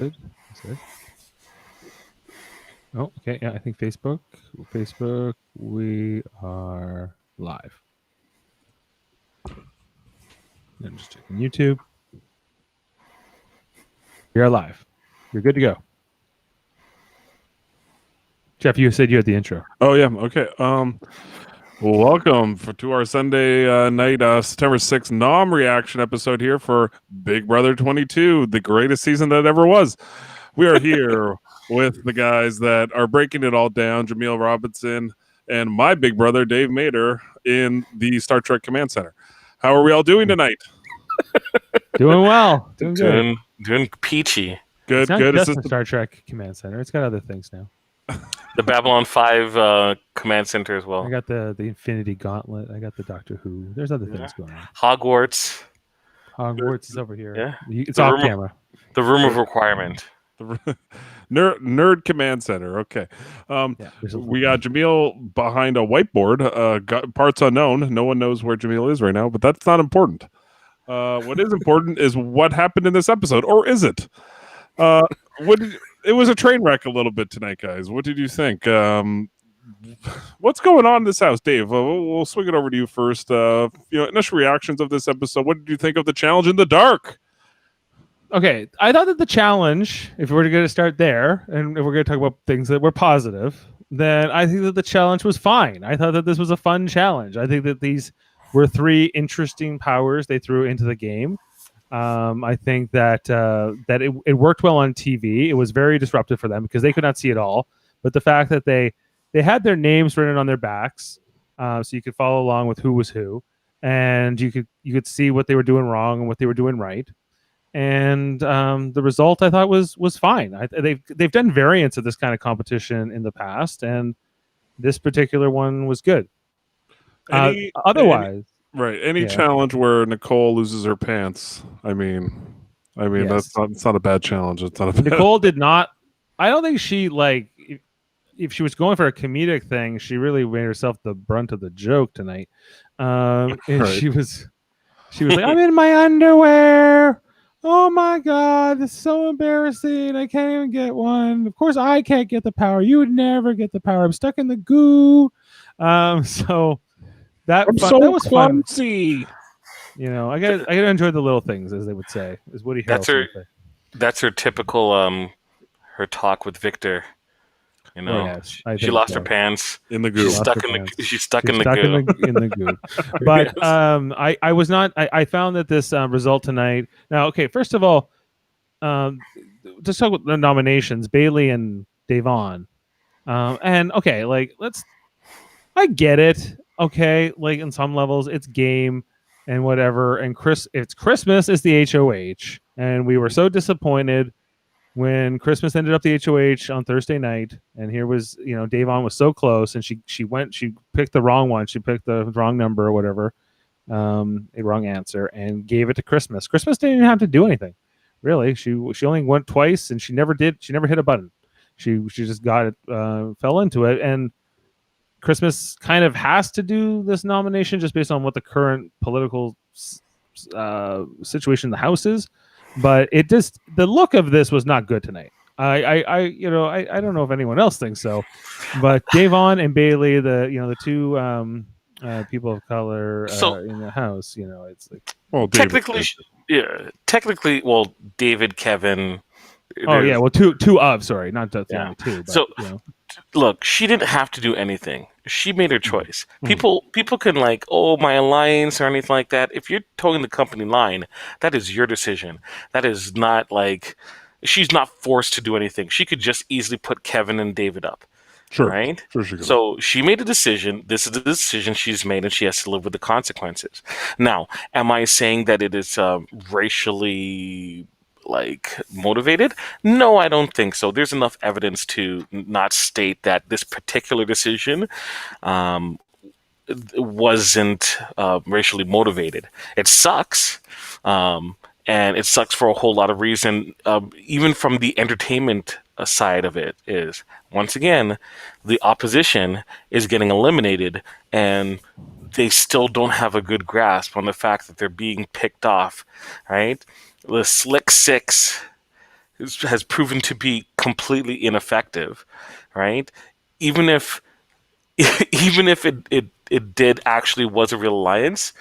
Good. That's it. Oh, okay. Yeah, I think Facebook. Facebook, we are live. I'm just checking YouTube. We are live. You're good to go. Jeff, you said you had the intro. Oh yeah, okay. Welcome to our Sunday night, September 6th Nom reaction episode here for Big Brother 22, the greatest season that ever was. We are here with the guys that are breaking it all down, Jaemeel Robinson and my big brother Dave Mader in the Star Trek Command Center. How are we all doing tonight? Doing well. Doing good. Doing peachy. It's Good, not good. just the Star Trek Command Center. It's got other things now. The Babylon 5 command center as well. I got the Infinity Gauntlet. I got the Doctor Who. There's other things going on. Hogwarts. Hogwarts is over here. Yeah. It's The off room of- camera. The room of requirement. Nerd Command Center. Okay. We got Jaemeel behind a whiteboard. Got parts unknown. No one knows where Jaemeel is right now, but that's not important. What is important is what happened in this episode, or is it? It was a train wreck a little bit tonight, guys. What did you think? What's going on in this house, Dave? We'll swing it over to you first. Initial reactions of this episode. What did you think of the challenge in the dark? Okay, I thought that the challenge, if we're going to start there, and if we're going to talk about things that were positive, then I think that the challenge was fine. I thought that this was a fun challenge. I think that these were three interesting powers they threw into the game. I think that it worked well on TV. It was very disruptive for them because they could not see it all. But the fact that they had their names written on their backs, so you could follow along with who was who, and you could see what they were doing wrong and what they were doing right. And the result I thought was fine. They've done variants of this kind of competition in the past, and this particular one was good. Otherwise, any challenge where Nicole loses her pants. I mean, Yes. it's not a bad challenge. It's not a bad... Nicole did not. I don't think she if she was going for a comedic thing, she really made herself the brunt of the joke tonight. And Right. she was like, "I'm in my underwear. Oh my god, it's so embarrassing. I can't even get one. Of course, I can't get the power. You would never get the power. I'm stuck in the goo." So that was clumsy. fun. You know, I gotta enjoy the little things, as they would say, as Woody Harrelson would say. That's her typical her talk with Victor. You know, yes, she lost her pants in the goo. She's stuck in the goo. in the goo. But yes. I was not. I found that this result tonight. Now, okay, first of all, just talk about the nominations, Bailey and Davon. And okay, I get it. Okay, like in some levels, it's game and whatever. And it's Christmas is the HOH, and we were so disappointed when Christmas ended up the HOH on Thursday night, and here was, Davon was so close, and she picked the wrong one. She picked the wrong number or whatever, a wrong answer, and gave it to Christmas. Christmas didn't even have to do anything, really. She only went twice, and she never hit a button. She just got it, fell into it, and Christmas kind of has to do this nomination just based on what the current political situation in the House is. But the look of this was not good tonight. I don't know if anyone else thinks so, but Davon and Bailey, the two people of color in the House, it's like, well, technically, well, David, Kevin. Two of, sorry, not just only two. But, so, look, she didn't have to do anything. She made her choice. People can my alliance or anything like that. If you're towing the company line, that is your decision. That is not she's not forced to do anything. She could just easily put Kevin and David up. Sure. Right? Sure she could. So she made a decision. This is the decision she's made, and she has to live with the consequences. Now, am I saying that it is racially motivated? No, I don't think so. There's enough evidence to not state that this particular decision wasn't racially motivated. It sucks, and it sucks for a whole lot of reason. Even from the entertainment side of it is, once again, the opposition is getting eliminated, and they still don't have a good grasp on the fact that they're being picked off, right? The Slick Six, has proven to be completely ineffective, right? Even if even if it did actually was a real alliance,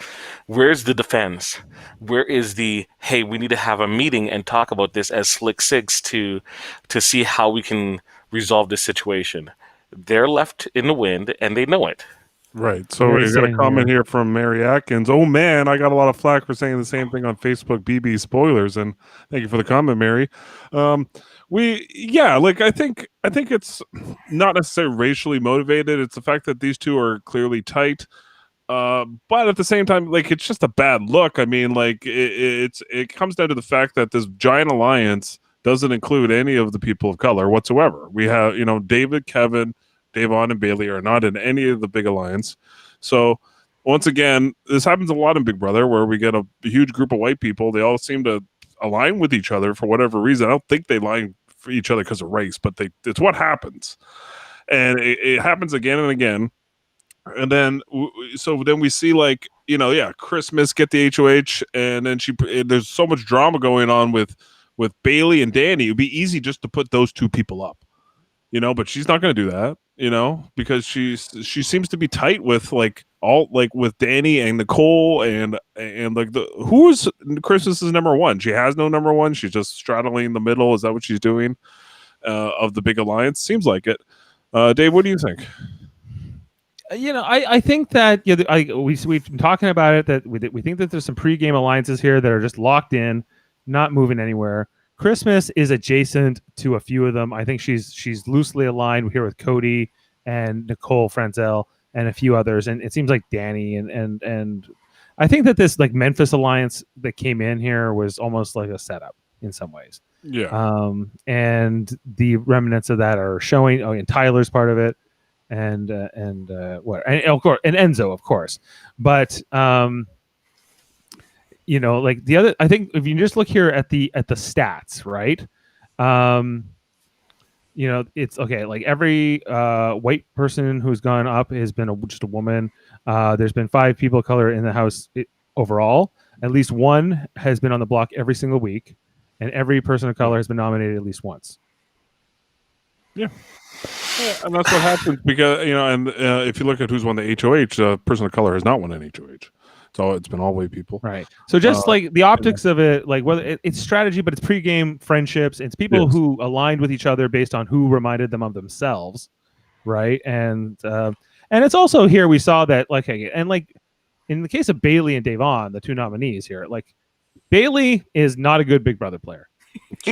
where's the defense? Where is the, hey, we need to have a meeting and talk about this as Slick Six to see how we can resolve this situation? They're left in the wind and they know it. Right. So They're we got a saying comment here from Mary Atkins. Oh man, I got a lot of flack for saying the same thing on Facebook. BB spoilers, and thank you for the comment, Mary. Like I think it's not necessarily racially motivated. It's the fact that these two are clearly tight. But at the same time, like it's just a bad look. I mean, like it comes down to the fact that this giant alliance doesn't include any of the people of color whatsoever. We have, David, Kevin, Davon, and Bailey are not in any of the big alliance. So once again, this happens a lot in Big Brother where we get a huge group of white people. They all seem to align with each other for whatever reason. I don't think they align for each other because of race, but it's what happens. And it happens again and again. And then so then we see, like, Christmas get the HOH, and then there's so much drama going on with Bailey and Danny. It'd be easy just to put those two people up, but she's not going to do that, because she seems to be tight with with Danny and Nicole and like who's Christmas's number one. She has no number one. She's just straddling the middle. Is that what she's doing of the big alliance? Seems like it. Dave, what do you think? I think that we've been talking about it, that we think that there's some pregame alliances here that are just locked in, not moving anywhere. Christmas is adjacent to a few of them. I think she's loosely aligned here with Cody and Nicole Franzel and a few others, and it seems like Danny and I think that this like Memphis alliance that came in here was almost like a setup in some ways. Yeah. And the remnants of that are showing. Oh, and Tyler's part of it. And of course, and Enzo, of course, but like the other, I think if you just look here at the stats, right? It's okay. Like every white person who's gone up has been just a woman. There's been 5 people of color in the house overall. At least one has been on the block every single week, and every person of color has been nominated at least once. Yeah. And that's what happens because, if you look at who's won the HOH, person of color has not won an HOH. So it's been all white people. Right. So just like the optics of it, like whether it's strategy, but it's pregame friendships. It's people who aligned with each other based on who reminded them of themselves. Right. And it's also here we saw that and like in the case of Bailey and Davon, the 2 nominees here, like Bailey is not a good Big Brother player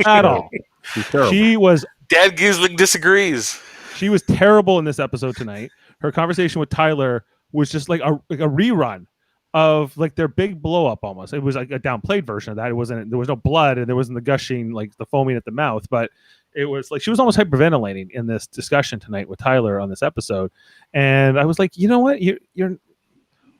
at all. She's terrible. She was Dad Gislick disagrees. She was terrible in this episode tonight. Her conversation with Tyler was just like a rerun of like their big blow up almost. It was like a downplayed version of that. There was no blood and there wasn't the gushing, like the foaming at the mouth, but it was like she was almost hyperventilating in this discussion tonight with Tyler on this episode. And I was like, you know what?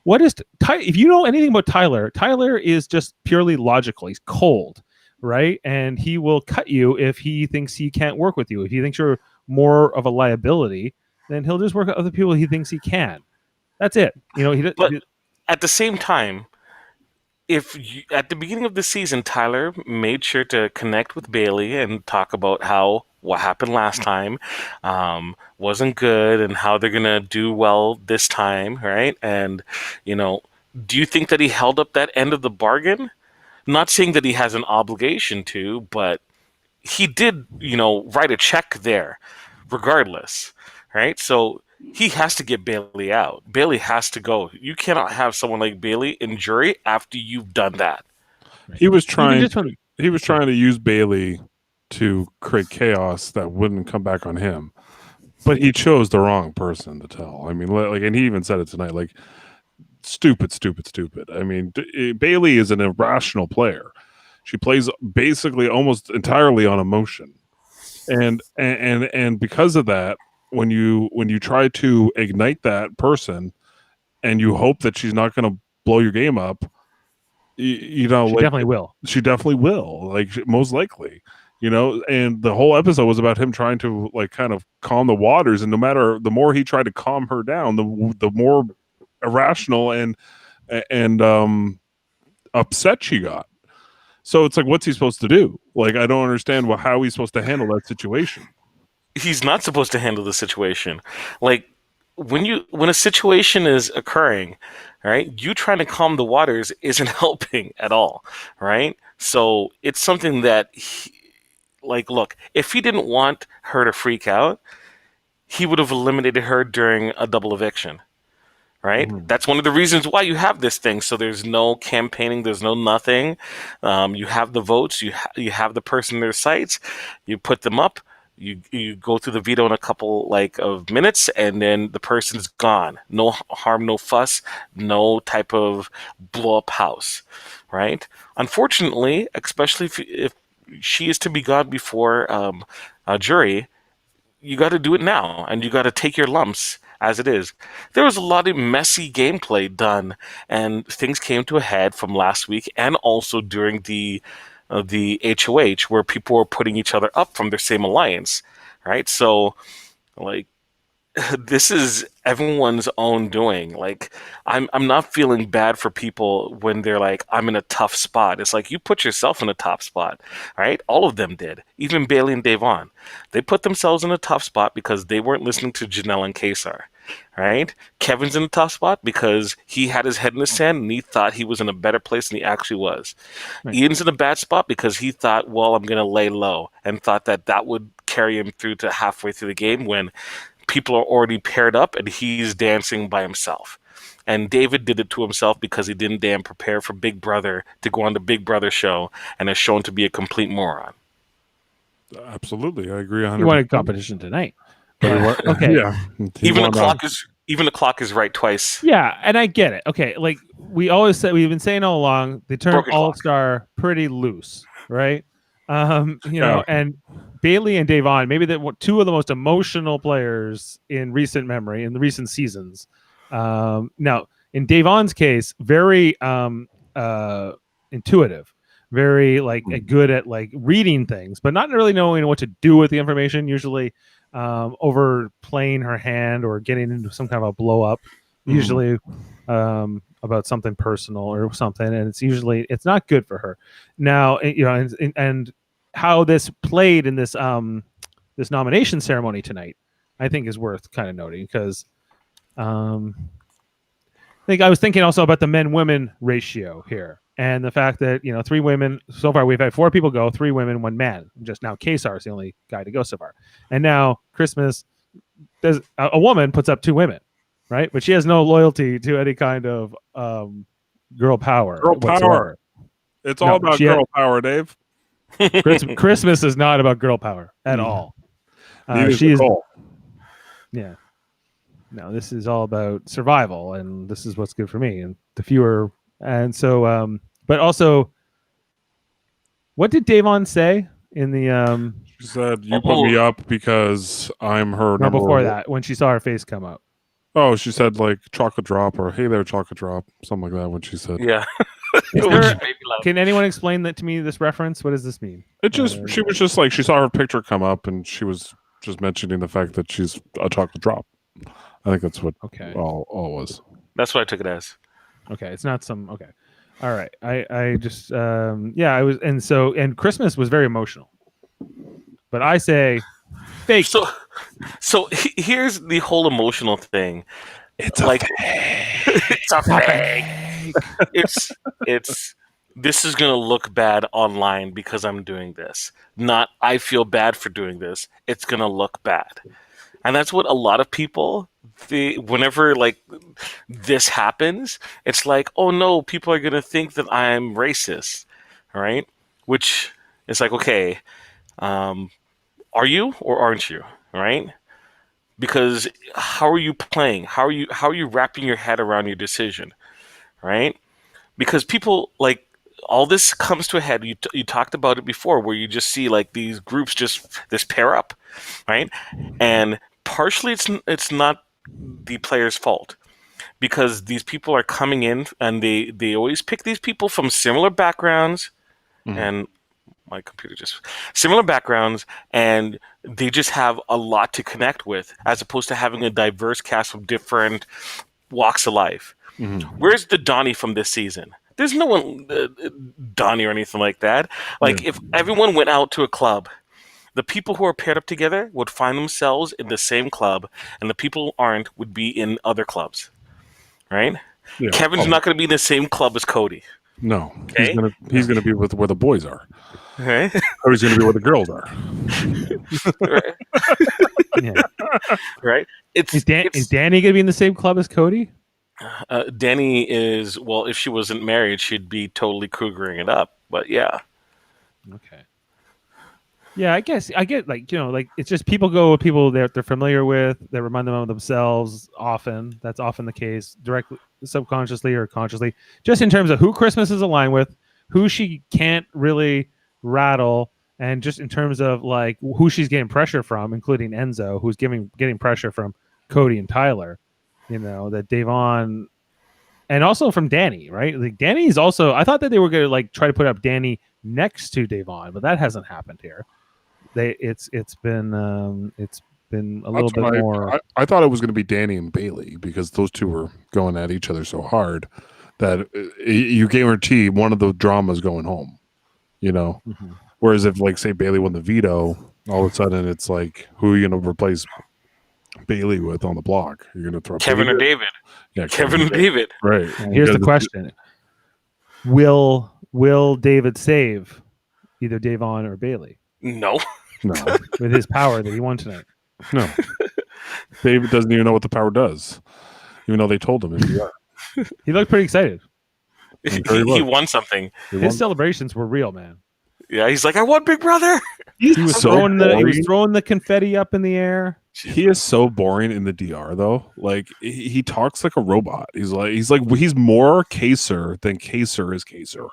What is if you know anything about Tyler is just purely logical. He's cold, right? And he will cut you if he thinks he can't work with you. If he thinks you're more of a liability, then he'll just work with other people he thinks he can. That's it. But at the same time, at the beginning of the season, Tyler made sure to connect with Bailey and talk about how what happened last time wasn't good and how they're gonna do well this time, right? And do you think that he held up that end of the bargain? Not saying that he has an obligation to, but he did, write a check there, regardless, right? So he has to get Bailey out. Bailey has to go. You cannot have someone like Bailey in jury after you've done that. He was trying to use Bailey to create chaos that wouldn't come back on him, but he chose the wrong person to tell. I mean, and he even said it tonight, like stupid. I mean, Bailey is an irrational player. She plays basically almost entirely on emotion, and because of that, when you try to ignite that person, and you hope that she's not going to blow your game up, she definitely will. She definitely will, like most likely, And the whole episode was about him trying to like kind of calm the waters, and no matter the more he tried to calm her down, the more irrational and upset she got. So it's like, what's he supposed to do? Like, I don't understand how he's supposed to handle that situation. He's not supposed to handle the situation. Like when a situation is occurring, right? You trying to calm the waters isn't helping at all, right? So it's something that like, look, if he didn't want her to freak out, he would have eliminated her during a double eviction, right? That's one of the reasons why you have this thing. So there's no campaigning, there's no nothing. You have the votes, you have the person in their sights, you put them up, you go through the veto in a couple of minutes, and then the person's gone. No harm, no fuss, no type of blow up house, right? Unfortunately, especially if she is to be gone before a jury, you got to do it now, and you got to take your lumps as it is. There was a lot of messy gameplay done, and things came to a head from last week, and also during the HOH, where people were putting each other up from their same alliance, right? So, like, this is everyone's own doing. Like, I'm not feeling bad for people when they're like, I'm in a tough spot. It's like, you put yourself in a tough spot, right? All of them did. Even Bailey and Davon. They put themselves in a tough spot because they weren't listening to Janelle and Kesar, right? Kevin's in a tough spot because he had his head in the sand and he thought he was in a better place than he actually was. Right. Ian's in a bad spot because he thought, well, I'm going to lay low, and thought that would carry him through to halfway through the game when people are already paired up and he's dancing by himself. And David did it to himself because he didn't damn prepare for Big Brother to go on the Big Brother show and is shown to be a complete moron. Absolutely, I agree 100%. He wanted competition tonight. Okay. Yeah. Even the clock is right twice. Yeah, and I get it. Okay, like we always said, we've been saying all along, the term all-star pretty loose, right? You know, and Bailey and Davon, maybe two of the most emotional players in recent memory, in the recent seasons. Now, in Davon's case, very intuitive, very good at reading things, but not really knowing what to do with the information. Usually, overplaying her hand or getting into some kind of a blow up. Usually, about something personal or something, and it's not good for her. Now, you know, and how this played in this this nomination ceremony tonight, I think is worth kind of noting, because I think I was thinking also about the men-women ratio here, and the fact that, you know, 3 women so far. We've had 4 people go, 3 women, 1 man. Just now, Kesar is the only guy to go so far, and now Christmas, there's a woman puts up 2 women, right? But she has no loyalty to any kind of girl power. Girl power. It's all about girl power, Dave. Christmas is not about girl power at all. She's yeah. No, this is all about survival, and this is what's good for me. And the fewer, and so, but also, what did Davon say in the? She said, "You put me up because I'm her." No, before that, when she saw her face come up. Oh, she said chocolate drop, or hey there, chocolate drop, something like that. When she said, yeah. Can anyone explain that to me? This reference, what does this mean? It just she was just she saw her picture come up, and she was just mentioning the fact that she's a chocolate drop. I think that's what all was. That's what I took it as. Okay, it's not some all right. I just I was, and Christmas was very emotional, but I say fake. So here's the whole emotional thing. It's a fake. It's a fake. It's this is gonna look bad online because I'm doing this. Not I feel bad for doing this. It's gonna look bad. And that's what a lot of people, whenever this happens, it's like, oh no, people are gonna think that I'm racist, right? Which is like, okay, are you or aren't you, right? Because how are you playing? How are you wrapping your head around your decision, right? Because people all this comes to a head. You talked about it before, where you just see these groups this pair up, right? And partially it's not the player's fault, because these people are coming in and they always pick these people from similar backgrounds, and my computer just similar backgrounds, and they just have a lot to connect with, as opposed to having a diverse cast from different walks of life. Where's the Donnie from this season? There's no one Donnie or anything like that. Like if everyone went out to a club, the people who are paired up together would find themselves in the same club, and the people who aren't would be in other clubs, right? Yeah. Kevin's not going to be in the same club as Cody. No, Okay. he's gonna be with where the boys are. Right? Or he's gonna be where the girls are. Right. Yeah. Right? Is Danny gonna be in the same club as Cody? Danny is, well, if she wasn't married, she'd be totally cougering it up. But yeah. Okay. Yeah, I guess I get like it's just people go with people they're familiar with that remind them of themselves. Often that's often the case, directly, subconsciously or consciously. Just in terms of who Christmas is aligned with, who she can't really rattle, and just in terms of like who she's getting pressure from, including Enzo, who's getting pressure from Cody and Tyler. That Davon, and also from Danny, right? Like Danny's also. I thought that they were going to like try to put up Danny next to Davon, but that hasn't happened here. It's been a little bit more. I thought it was going to be Danny and Bailey because those two were going at each other so hard that you guarantee one of the dramas going home. Mm-hmm. Whereas if like say Bailey won the veto, all of a sudden it's like who are you going to replace Bailey with on the block? You're going to throw Kevin or David? Yeah, Kevin or David. Right. Here's the question: Will David save either Davon or Bailey? No. With his power that he won tonight. No. David doesn't even know what the power does, even though they told him. He looked pretty excited. He won something. His celebrations were real, man. Yeah, he's like, I won, Big Brother. He was throwing the confetti up in the air. He is so boring in the DR though. Like he talks like a robot. He's more Kaser than Kaser is Kaser.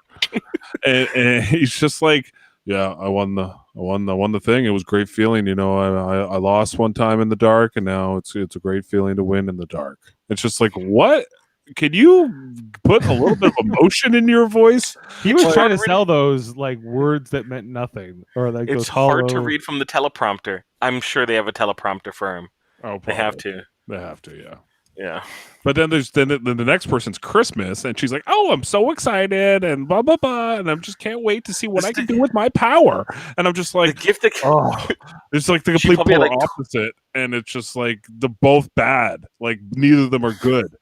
and he's just like, yeah, I won the thing. It was a great feeling. I lost one time in the dark, and now it's a great feeling to win in the dark. It's just like, what? Can you put a little bit of emotion in your voice? He was trying to sell those like words that meant nothing, or like it's hard to read from the teleprompter. I'm sure they have a teleprompter for him. Oh, they have to. They have to, yeah. Yeah. But then there's the next person's Christmas, and she's like, "Oh, I'm so excited," and blah blah blah, and I just can't wait to see what I can do with my power. And I'm just like, it's like the complete polar opposite, and it's just like the both bad. Like neither of them are good,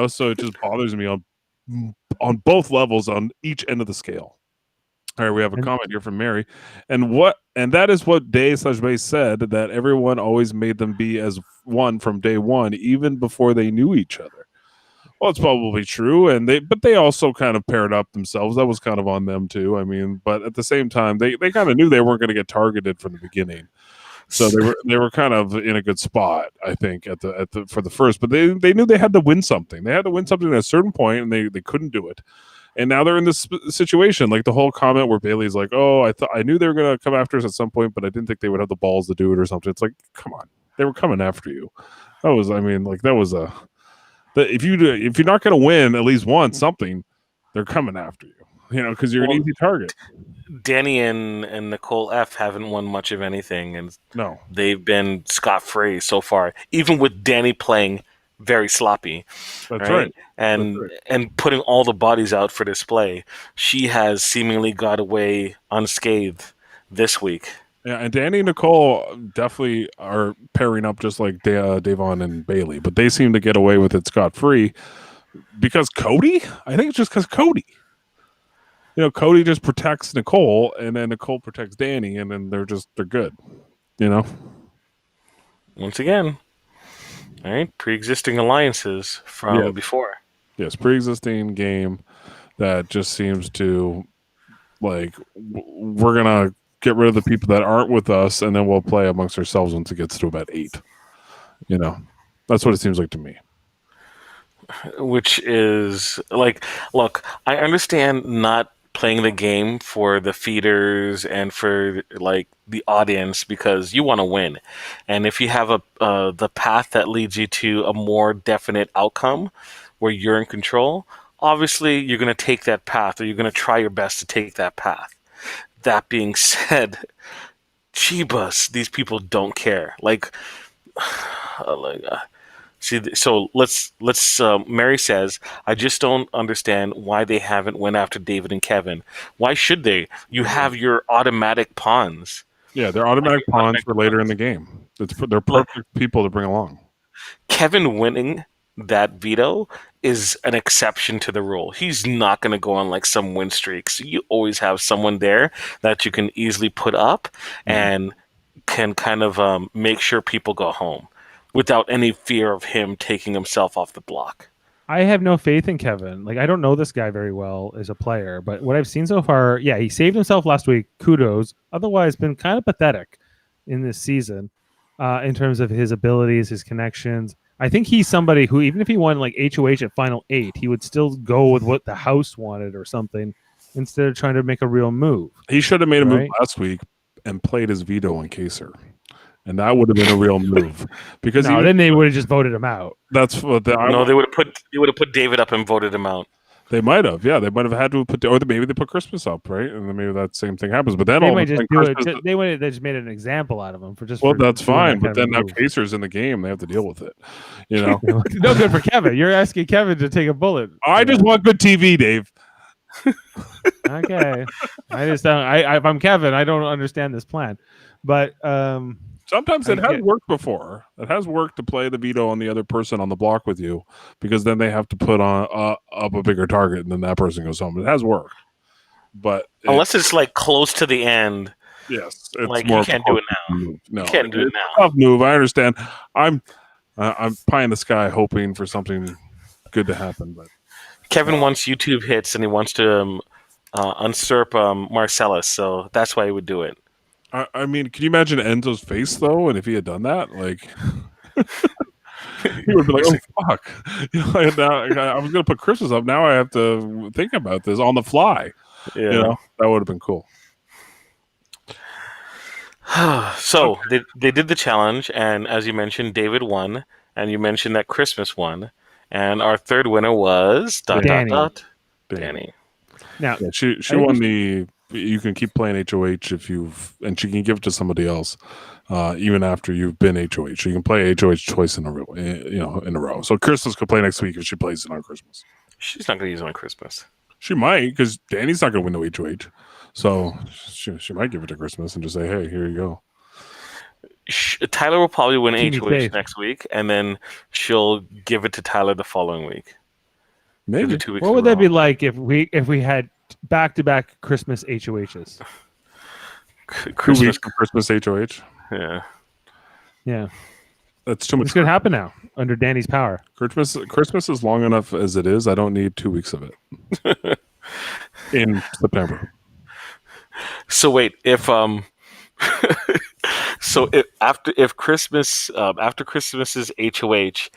So it just bothers me on both levels, on each end of the scale. All right, we have a comment here from Mary, and that is what Day/Bay said, that everyone always made them be as one from day one, even before they knew each other. Well, it's probably true, but they also kind of paired up themselves. That was kind of on them too. I mean, but at the same time, they kind of knew they weren't going to get targeted from the beginning, so they were kind of in a good spot, I think, for the first. But they knew they had to win something. They had to win something at a certain point, and they couldn't do it. And now they're in this situation, like the whole comment where Bailey's like, "Oh, I knew they were going to come after us at some point, but I didn't think they would have the balls to do it or something." It's like, come on, they were coming after you. If you're not going to win at least once something, they're coming after you, because you're an easy target. Danny and Nicole F haven't won much of anything, and no, they've been scot-free so far, even with Danny playing very sloppy. That's right. And putting all the bodies out for display. She has seemingly got away unscathed this week. Yeah, and Danny and Nicole definitely are pairing up just like Davon and Bailey, but they seem to get away with it scot-free because Cody? I think it's just because Cody. Cody just protects Nicole, and then Nicole protects Danny, and then they're good. Once again, all right, pre-existing alliances from before. Yes, pre-existing game that just seems to like we're gonna get rid of the people that aren't with us, and then we'll play amongst ourselves once it gets to about 8. That's what it seems like to me. Which is like, look, I understand not playing the game for the feeders and for like the audience because you want to win, and if you have the path that leads you to a more definite outcome where you're in control, obviously you're going to take that path, or you're going to try your best to take that path. That being said, Chibas, these people don't care. So let's Mary says, I just don't understand why they haven't went after David and Kevin. Why should they? You have your automatic pawns. Yeah, they're automatic Like, pawns automatic for later in pawns. the game. They're perfect people to bring along. Kevin winning that veto is an exception to the rule. He's not going to go on like some win streak. So you always have someone there that you can easily put up and can kind of make sure people go home without any fear of him taking himself off the block. I have no faith in Kevin. Like, I don't know this guy very well as a player, but what I've seen so far, yeah, he saved himself last week. Kudos. Otherwise, been kind of pathetic in this season in terms of his abilities, his connections. I think he's somebody who, even if he won like HOH at Final 8, he would still go with what the house wanted or something instead of trying to make a real move. He should have made a move Right. last week and played his veto on Kaser. And that would have been a real move. Because No, then they would have just voted him out. that's what No, they would have put David up and voted him out. they might have. Yeah, they might have had to put, or maybe they put Christmas up, right? And then maybe that same thing happens. But then They all might of a just sudden, do Christmas, it. They would have just made an example out of him for just. well, for that's doing fine. that But kind of then now move. Kaser's in the game. They have to deal with it. You know, No good for Kevin. You're asking Kevin to take a bullet. I just want good TV, Dave. Okay. I just don't. If I'm Kevin, I don't understand this plan. But Sometimes it I has get- worked before. It has worked to play the veto on the other person on the block with you, because then they have to put on up a bigger target, and then that person goes home. It has worked, but Unless it's like close to the end. yes, it's Like, more you of a can't do it tough move. No, You can't do it it's now. a tough move. I understand. I'm pie in the sky, hoping for something good to happen, but Kevin wants YouTube hits and he wants to usurp Marcellus, so that's why he would do it. I mean, can you imagine Enzo's face though? And if he had done that, like, he would be like, "Oh fuck!" You know, now, I was gonna put Christmas up. Now I have to think about this on the fly. Yeah. You know, that would have been cool. So they did the challenge, and as you mentioned, David won, and you mentioned that Christmas won, and our third winner was Danny. Danny. now, Yeah, she I won was- the. You can keep playing HOH and she can give it to somebody else, even after you've been HOH. So you can play HOH twice in a row. In a row. So Crystal's could play next week if she plays it on Christmas. She's not going to use it on Christmas. She might, because Danny's not going to win the HOH. So she might give it to Christmas and just say, "Hey, here you go." Tyler will probably win Teamy HOH safe. next week, and then she'll give it to Tyler the following week. Maybe. The 2 weeks what in would a that be row. like if we had back-to-back Christmas HOHs? 2 Christmas? weeks of Christmas HOH. Yeah. Yeah, That's too much. it's gonna happen now under Danny's power. Christmas is long enough as it is. I don't need 2 weeks of it in September. So wait, if if Christmas after Christmas's HOH,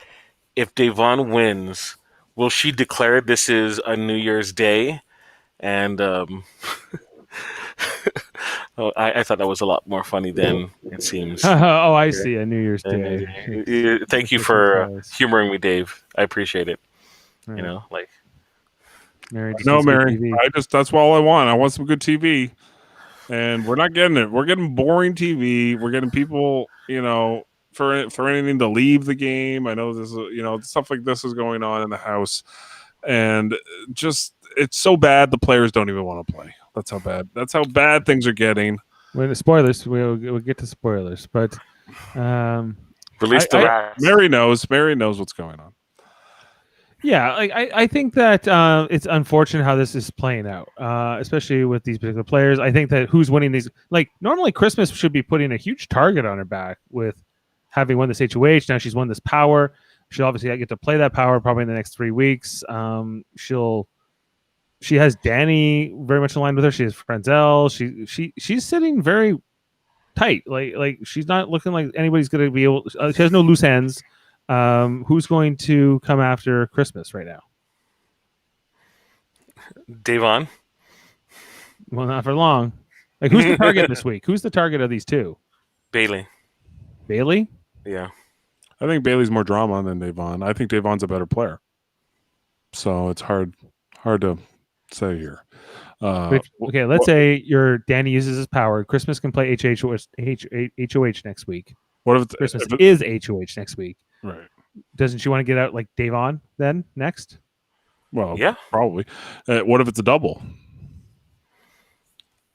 if Devon wins, will she declare this is a New Year's Day? And I thought that was a lot more funny than it seems. Oh, I see. A New Year's Day. Thank you for humoring me, Dave. I appreciate it. Right. You know, like Mary just No, needs good Mary. TV. That's all I want. I want some good TV, and we're not getting it. We're getting boring TV. We're getting people, for anything to leave the game. I know this is, stuff like this is going on in the house, and just it's so bad. The players don't even want to play. That's how bad. That's how bad things are getting. When the spoilers, we'll get to spoilers, but release the I- rats. Mary knows. Mary knows what's going on. yeah, like I think that it's unfortunate how this is playing out, especially with these particular players. I think that who's winning these, like normally Christmas should be putting a huge target on her back with having won this HOH. Now she's won this power. She'll obviously get to play that power probably in the next 3 weeks. She has Danny very much aligned with her. She has Frenzel. She's sitting very tight. Like she's not looking like anybody's going to be able. She has no loose ends. Who's going to come after Christmas right now? Devon. Well, not for long. Like, who's the target this week? Who's the target of these two? Bailey. Bailey? Yeah. I think Bailey's more drama than Devon. I think Devon's a better player. So it's hard to say here. Okay, let's say your Danny uses his power. Christmas can play HOH next week. What if Christmas if it- is HOH next week. right? doesn't she want to get out like Davon then next? Well, Yeah. probably. What if it's a double?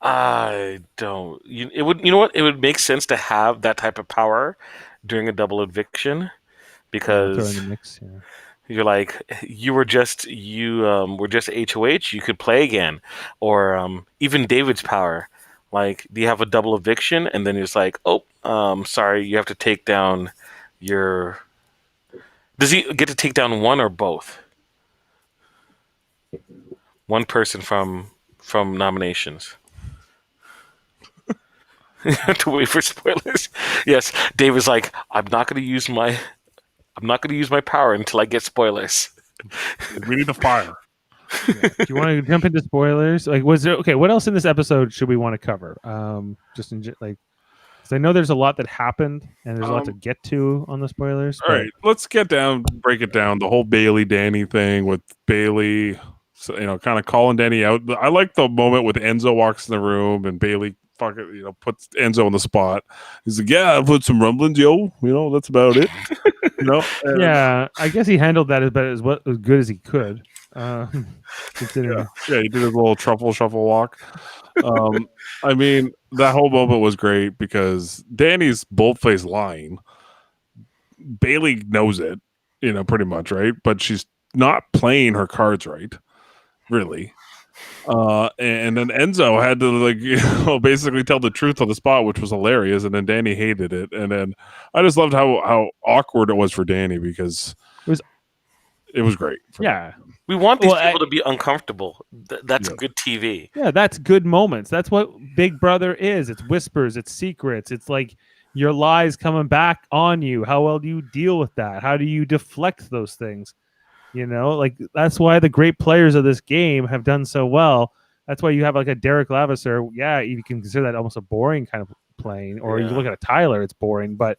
I don't. It would. You know what? It would make sense to have that type of power during a double eviction Throw in because the mix. Yeah. you're like you were just HOH. You could play again, or even David's power. Like, do you have a double eviction, and then it's like, oh, sorry, you have to take down your. Does he get to take down one or both? One person from nominations. To wait for spoilers. Yes, Dave is like, I'm not going to use my power until I get spoilers. We need the fire. Do you want to jump into spoilers? Like, was there okay? What else in this episode should we want to cover? Just in like, because I know there's a lot that happened and there's a lot to get to on the spoilers. All right, let's break it down. The whole Bailey Danny thing with Bailey, so, kind of calling Danny out. I like the moment with Enzo walks in the room and Bailey puts Enzo on the spot. He's like, "Yeah, I've heard some rumblings, yo. That's about it." Yeah, I guess he handled that as good as he could. Considering, he did his little truffle shuffle walk. I mean, that whole moment was great because Danny's bold-faced lying. Bailey knows it, pretty much, right? But she's not playing her cards right, really. And then Enzo had to basically tell the truth on the spot, which was hilarious. And then Danny hated it. And then I just loved how awkward it was for Danny because it was great. Yeah. We want these people to be uncomfortable. That's good TV. Yeah, that's good moments. That's what Big Brother is. It's whispers, it's secrets. It's like your lies coming back on you. How well do you deal with that? How do you deflect those things? Like that's why the great players of this game have done so well. That's why you have like a Derek Lavisser. Yeah, you can consider that almost a boring kind of playing, or you look at a Tyler, it's boring. But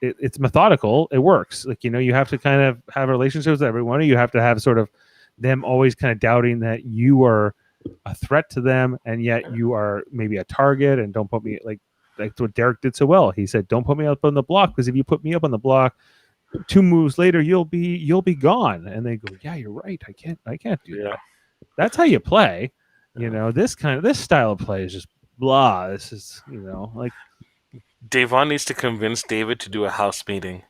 it's methodical. It works. Like you have to kind of have relationships with everyone. Or you have to have sort of them always kind of doubting that you are a threat to them, and yet you are maybe a target. And don't put me like. That's what Derek did so well. He said, "Don't put me up on the block because if you put me up on the block, 2 moves later you'll be gone." And they go, "Yeah, you're right. I can't do that." That's how you play. This style of play is just blah. This is like Davon needs to convince David to do a house meeting.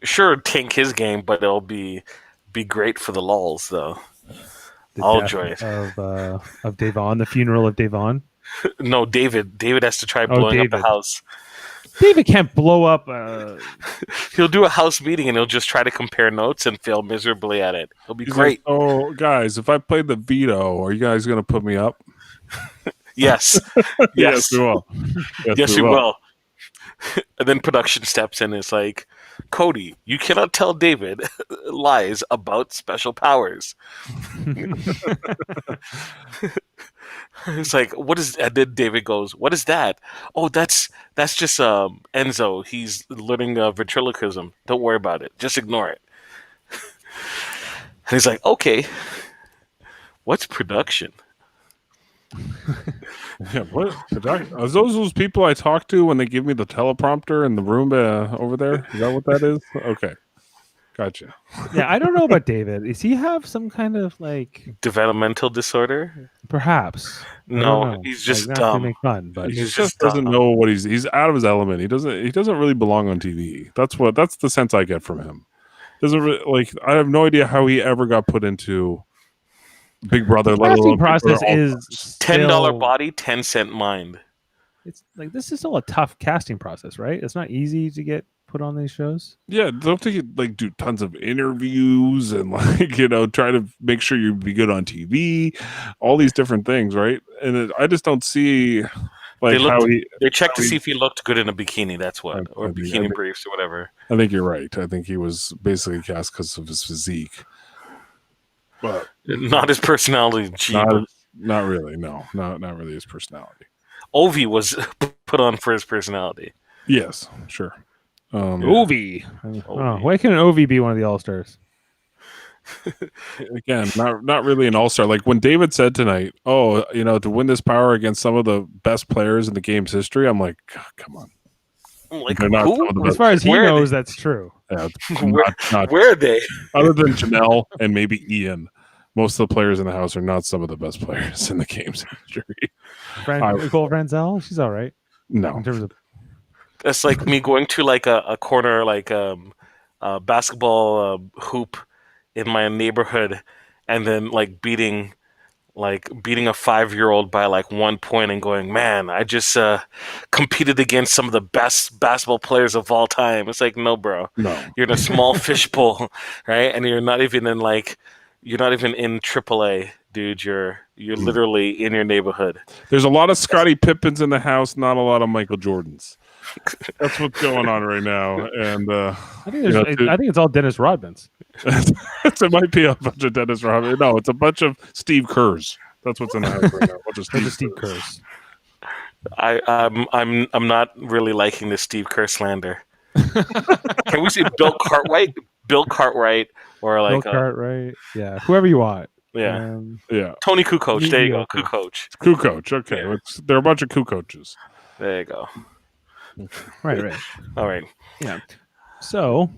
Sure, tank his game, but it'll be great for the lulz though. I'll enjoy it. Of Davon, the funeral of Davon. No, David. David has to try blowing up the house. David can't blow up. He'll do a house meeting and he'll just try to compare notes and fail miserably at it. It'll be great. Like, oh, guys, if I played the veto, are you guys going to put me up? Yes. Yes, we will. Yes, we will. And then production steps in and it's like, Cody, you cannot tell David lies about special powers. It's like, what is? And then David goes, "What is that? Oh, that's just Enzo. He's learning ventriloquism. Don't worry about it. Just ignore it." And he's like, "Okay, what's production?" Yeah, what production? Are those people I talk to when they give me the teleprompter in the room over there? Is that what that is? Okay. Gotcha. Yeah, I don't know about David. Does he have some kind of like developmental disorder? Perhaps. No, he's just like, dumb. To make fun, but he just doesn't know what he's out of his element. He doesn't really belong on TV. That's the sense I get from him. Doesn't really, I have no idea how he ever got put into Big Brother. The casting process is $10 body, 10-cent mind. It's like this is still a tough casting process, right? It's not easy to get put on these shows. Yeah, don't take it do tons of interviews and try to make sure you be good on TV, all these different things, right? And I just don't see they checked to see if he looked good in a bikini. That's what, or bikini briefs or whatever. I think you're right. I think he was basically cast because of his physique, but not his personality. Not really. No, not really his personality. Ovi was put on for his personality. Yes, sure. Ovi. Oh, why can't an Ovi be one of the All-Stars? Again, not really an all-star. Like when David said tonight, to win this power against some of the best players in the game's history, I'm like, come on. I'm like, They're not some who? of the As best. far as he Where are knows, that's true. Yeah, Where, not where are they? other than Janelle and maybe Ian. Most of the players in the house are not some of the best players in the games industry. Nicole Franzel, she's all right No, in terms of. That's like me going to like a corner like basketball hoop in my neighborhood, and then beating a 5-year-old by like 1 point and going, man, I just competed against some of the best basketball players of all time. It's like, no, bro, no. you're in a small fishbowl, right? And you're not even in AAA, dude. You're literally in your neighborhood. There's a lot of Scottie Pippins in the house, not a lot of Michael Jordans. That's what's going on right now, and I think I think it's all Dennis Rodmans. it might be a bunch of Dennis Rodman. No, it's a bunch of Steve Kerrs. That's what's in the house right now. A bunch of Steve Kerrs. I'm not really liking this Steve Kerr slander. Can we say Bill Cartwright? Bill Cartwright, or like Bill Cartwright. Yeah, whoever you want. Yeah, yeah. Tony Kukoc. There you go, Kukoc. Kukoc. Okay, Yeah. They're a bunch of Kukocs. There you go. Right. All right. Yeah. So,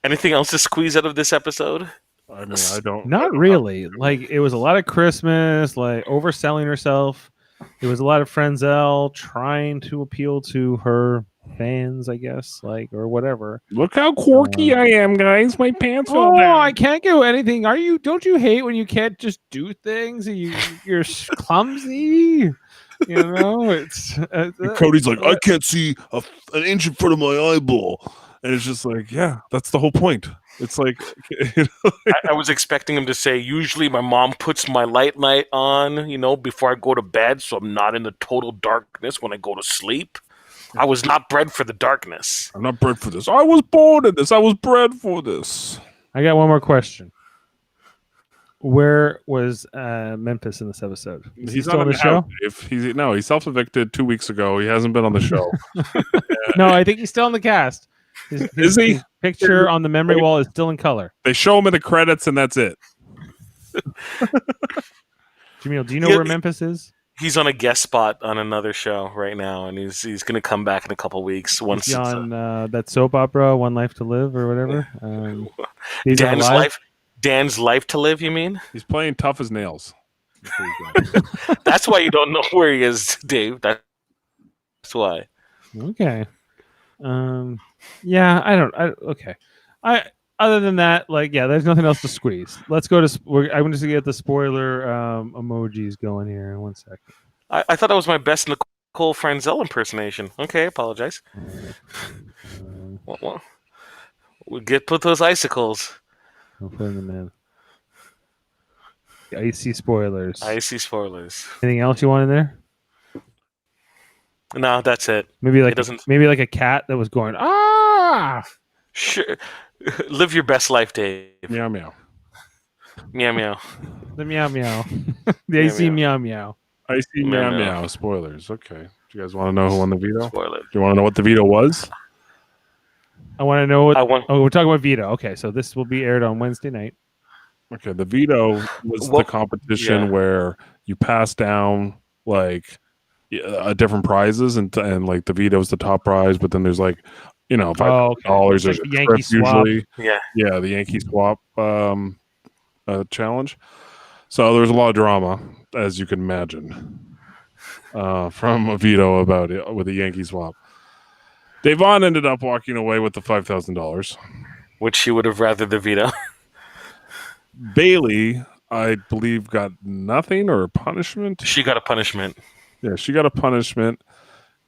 anything else to squeeze out of this episode? I mean, I don't. not really. Like, it was a lot of Christmas, like overselling herself. It was a lot of Frenzel trying to appeal to her fans, I guess, like, or whatever. Look how quirky I am, guys. My pants fell Oh, down. I can't do anything. Don't you hate when you can't just do things? You're clumsy. You know, it's And Cody's like, I can't see an inch in front of my eyeball, and it's just like, yeah, that's the whole point. It's like, I was expecting him to say, usually my mom puts my light on, before I go to bed, so I'm not in the total darkness when I go to sleep. I was not bred for the darkness. I'm not bred for this. I was born in this. I was bred for this. I got one more question. Where was Memphis in this episode? Is he still on the show? He's self-evicted 2 weeks ago. He hasn't been on the show. No, I think he's still on the cast. Is he? His picture on the memory wall is still in color. They show him in the credits, and that's it. Jaemeel, do you know where Memphis is? He's on a guest spot on another show right now, and he's going to come back in a couple weeks. Once he's on that soap opera, One Life to Live, or whatever. Dan's Life to Live, you mean? He's playing tough as nails. That's why you don't know where he is, Dave. That's why. Okay. Yeah, okay. Other than that, there's nothing else to squeeze. Let's go to. I'm just gonna get the spoiler emojis going here in 1 second. I thought that was my best Nicole Franzel impersonation. Okay, I apologize. Well, we'll put those icicles. I'll put them in. The icy spoilers. Icy spoilers. Anything else you want in there? No, that's it. Maybe like a cat that was going Sure. Live your best life, Dave. Meow meow. Meow meow. The meow meow. The icy meow mew. Icy meow meow. Spoilers. Okay. Do you guys want to know who won the veto? Spoiler. Do you want to know what the veto was? I want to know what. we're talking about veto. Okay, so this will be aired on Wednesday night. Okay, the veto was the competition where you pass down different prizes, and like the veto is the top prize, but then there's $5,000. There's the Yankee swap. Usually, the Yankee swap challenge. So there's a lot of drama, as you can imagine, from a veto about it with the Yankee swap. Devon ended up walking away with the $5,000, which she would have rather the veto. Bailey, I believe, got nothing or a punishment. She got a punishment. Yeah, she got a punishment.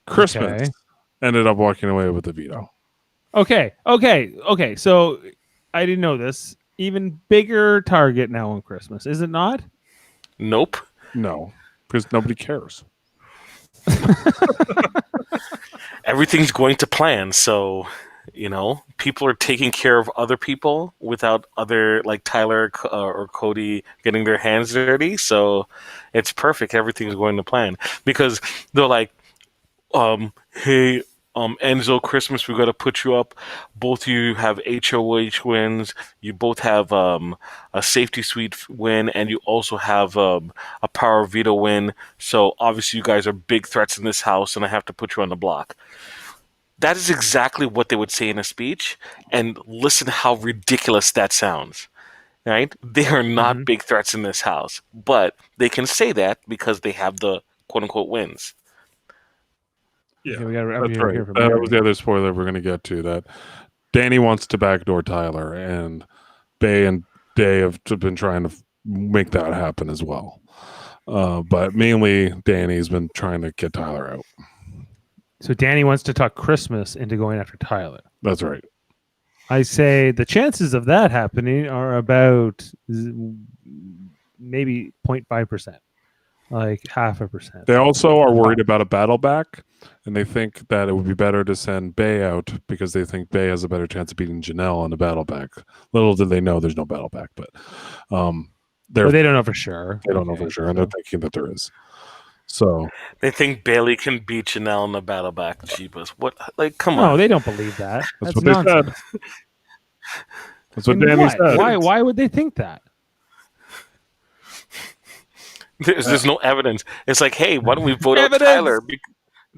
Christmas ended up walking away with the veto. Okay. So I didn't know this. Even bigger target now on Christmas, is it not? Nope. No, because nobody cares. Everything's going to plan, so people are taking care of other people without other like Tyler or Cody getting their hands dirty. So it's perfect. Everything's going to plan because they're like, hey, Enzo, Christmas, we got to put you up. Both of you have HOH wins. You both have a safety suite win, and you also have a power veto win. So obviously you guys are big threats in this house, and I have to put you on the block. That is exactly what they would say in a speech, and listen how ridiculous that sounds. Right? They are not big threats in this house, but they can say that because they have the quote unquote wins. Yeah, Okay, we got. that's right. That was the other spoiler we're going to get to. That Danny wants to backdoor Tyler, and Bay and Day have been trying to make that happen as well. But mainly, Danny's been trying to get Tyler out. So Danny wants to talk Christmas into going after Tyler. That's right. I say the chances of that happening are about maybe 0.5%, like 0.5%. They also are worried about a battle back, and they think that it would be better to send Bay out because they think Bay has a better chance of beating Janelle on the battle back. Little did they know there's no battle back, but they don't know for sure. They don't know for sure, and they're thinking that there is. So they think Bailey can beat Janelle in the battle back. Jeebus. What? Like, come on. No, they don't believe that. That's what nonsense. they said. That's what Danny said. Why would they think that? There's no evidence. It's like, hey, why don't we vote out Tyler?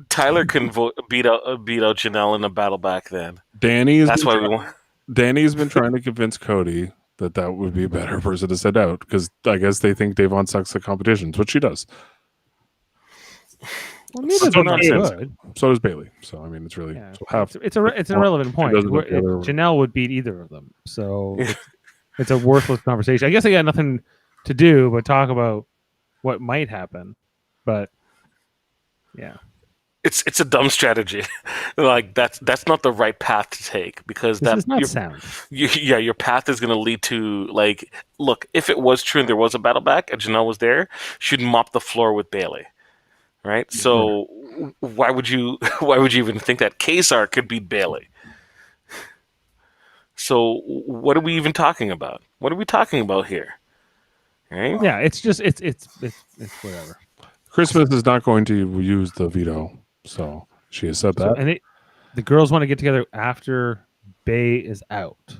Tyler can beat out Janelle in the battle back then. That's why we want. Danny's been trying to convince Cody that would be a better person to send out because I guess they think Davon sucks at competitions, which she does. Well, neither good. So does Bailey. So I mean, it's really it's an irrelevant point. Janelle would beat either of them, so it's a worthless conversation. I guess I got nothing to do but talk about what might happen. But yeah, it's a dumb strategy. Like that's not the right path to take because this is not sound. Your path is going to lead to like, look, if it was true and there was a battle back and Janelle was there, she'd mop the floor with Bailey. Right, so why would you even think that Kesar could beat Bailey? So what are we even talking about? What are we talking about here? Right? Yeah, it's just it's whatever. Christmas is not going to use the veto, so she has said that. And the girls want to get together after Bay is out.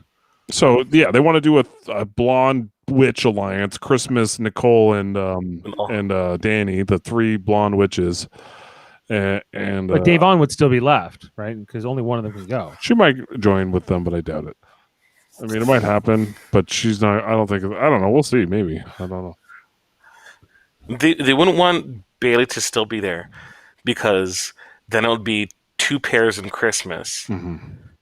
So yeah, they want to do a blonde witch alliance. Christmas, Nicole, and Danny, the three blonde witches, and but Davon would still be left, right? Because only one of them can go. She might join with them, but I doubt it. I mean, it might happen, but she's not. I don't know. We'll see. Maybe. I don't know. They wouldn't want Bailey to still be there because then it would be two pairs in Christmas,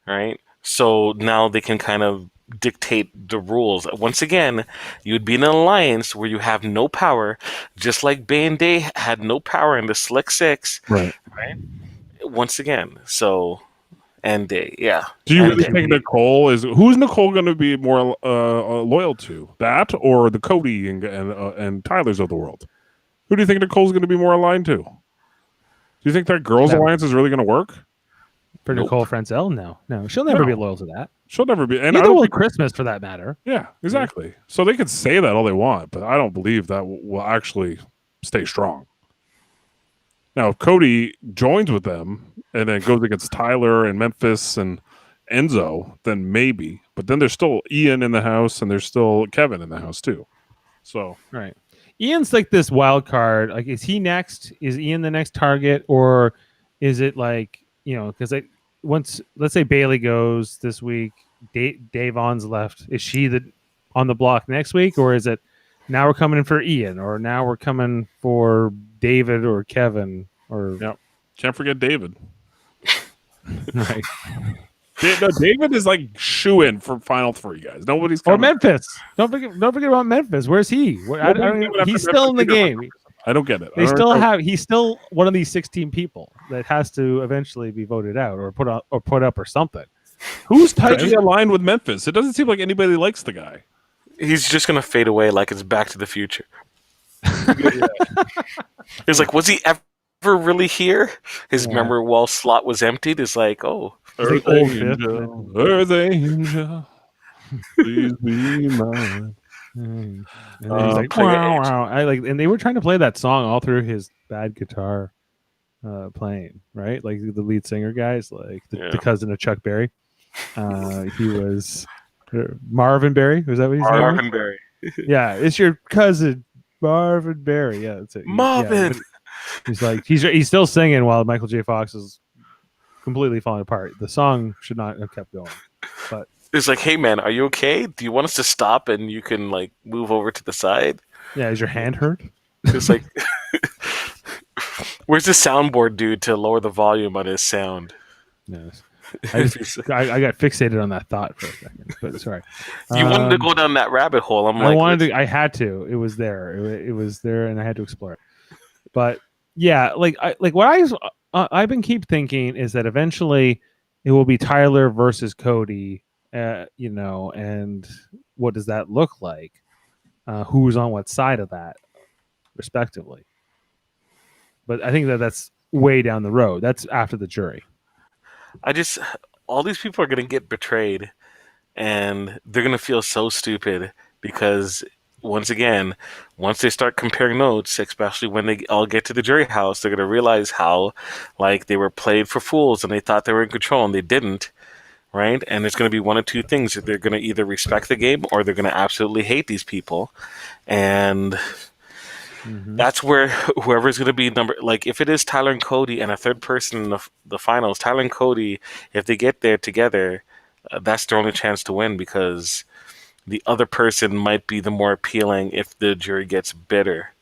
right? So now they can kind of dictate the rules. Once again, you'd be in an alliance where you have no power, just like Bay and Day had no power in the Slick Six. Right. Once again. So, and Day, yeah. Do you really think who's Nicole going to be more loyal to? That or the Cody and Tyler's of the world? Who do you think Nicole's going to be more aligned to? Do you think that girls' alliance is really going to work? For Nicole Frenzel? No. She'll never be loyal to that. She'll never be. And neither will Christmas, for that matter. Yeah, exactly. So they could say that all they want, but I don't believe that will actually stay strong. Now, if Cody joins with them and then goes against Tyler and Memphis and Enzo, then maybe. But then there's still Ian in the house and there's still Kevin in the house too. So right. Ian's like this wild card. Like, is he next? Is Ian the next target, or is it like, because once, let's say Bailey goes this week, Davon's left. Is she on the block next week, or is it now we're coming in for Ian, or now we're coming for David or Kevin, or can't forget David. Right. David is like shoo-in for Final Three, guys. Nobody's coming. Or Memphis. Don't forget about Memphis. Where's he? He's still in the game. I don't get it. He's still one of these 16 people that has to eventually be voted out or put up or something. Who's tightly aligned with Memphis? It doesn't seem like anybody likes the guy. He's just gonna fade away like it's Back to the Future. It's like, was he ever really here? His memory wall slot was emptied. It's like, Earth Angel, Earth Angel, please be mine. And he's like, wow. And they were trying to play that song all through his bad guitar playing, right? Like the lead singer guys, like the cousin of Chuck Berry. He was Marvin Berry. Was that what he's saying? Marvin Berry. Yeah, it's your cousin Marvin Berry. Yeah, that's it. Marvin. Yeah, he's like he's still singing while Michael J. Fox is completely falling apart. The song should not have kept going. But It's like, hey man, are you okay? Do you want us to stop and you can like move over to the side? yeah, is your hand hurt? It's like, where's the soundboard dude to lower the volume on his sound? Yes. I got fixated on that thought for a second. But sorry. You wanted to go down that rabbit hole. I'm like, I had to. It was there. It was there, and I had to explore it. But yeah, I've been keep thinking is that eventually it will be Tyler versus Cody. And what does that look like? Who's on what side of that, respectively? But I think that's way down the road. That's after the jury. all these people are going to get betrayed and they're going to feel so stupid because once they start comparing notes, especially when they all get to the jury house, they're going to realize how like they were played for fools and they thought they were in control and they didn't. Right? And it's going to be one of two things. They're going to either respect the game or they're going to absolutely hate these people. And that's where whoever's going to be like if it is Tyler and Cody and a third person in the finals, Tyler and Cody, if they get there together, that's their only chance to win because the other person might be the more appealing if the jury gets bitter.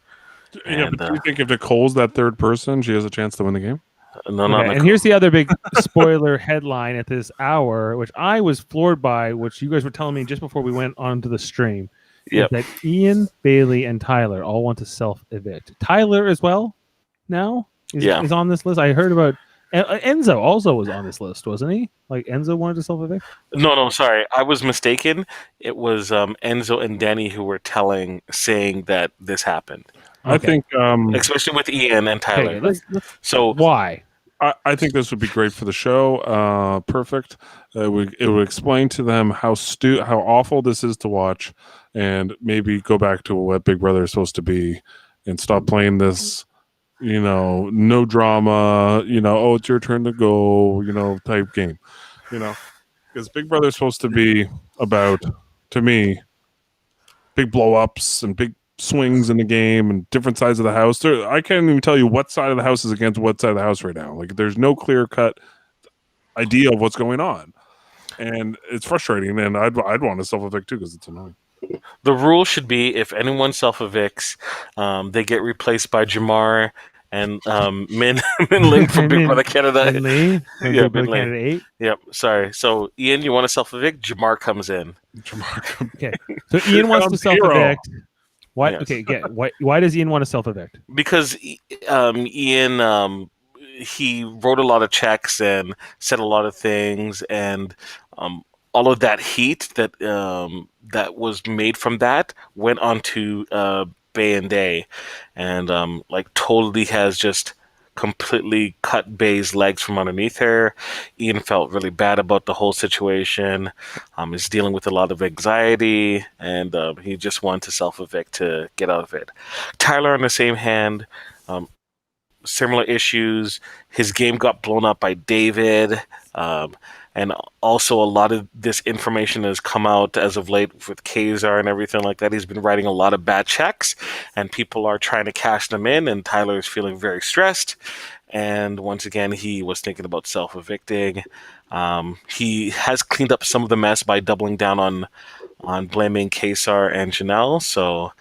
Yeah, but do you think if Nicole's that third person, she has a chance to win the game? No, and here's the other big spoiler headline at this hour, which I was floored by, which you guys were telling me just before we went onto the stream. Yep. That Ian, Bailey, and Tyler all want to self-evict. Tyler as well now is on this list. I heard about Enzo also was on this list, wasn't he? Like Enzo wanted to self-evict? No, sorry. I was mistaken. It was Enzo and Danny who were saying that this happened. I think, especially with Ian and Tyler. Okay, so why? I think this would be great for the show. Perfect. It would explain to them how awful this is to watch, and maybe go back to what Big Brother is supposed to be, and stop playing this, no drama. Oh, it's your turn to go. Type game. Because Big Brother is supposed to be about, to me, big blow ups and big swings in the game and different sides of the house. I can't even tell you what side of the house is against what side of the house right now. Like there's no clear cut idea of what's going on, and it's frustrating. And I'd want to self-evict too because it's annoying. The rule should be if anyone self-evicts, they get replaced by Jamar and Min Ling from Big Brother Canada. Min Lee? Yeah, Big Brother Canada 8? Yep, sorry. So, Ian, you want to self-evict? Jamar comes in. Okay. So, Ian wants to self-evict. Why? Yes. Okay, why does Ian want to self-evict? Because Ian, he wrote a lot of checks and said a lot of things, and all of that heat that was made from that went on to Bay and Day, and totally has just completely cut Bay's legs from underneath her. Ian felt really bad about the whole situation. He's dealing with a lot of anxiety, and he just wanted to self-evict to get out of it. Tyler, on the same hand, similar issues. His game got blown up by David, and also a lot of this information has come out as of late with Kazar and everything like that. He's been writing a lot of bad checks, and people are trying to cash them in, and Tyler is feeling very stressed. And once again, he was thinking about self-evicting. He has cleaned up some of the mess by doubling down on blaming Kazar and Janelle, so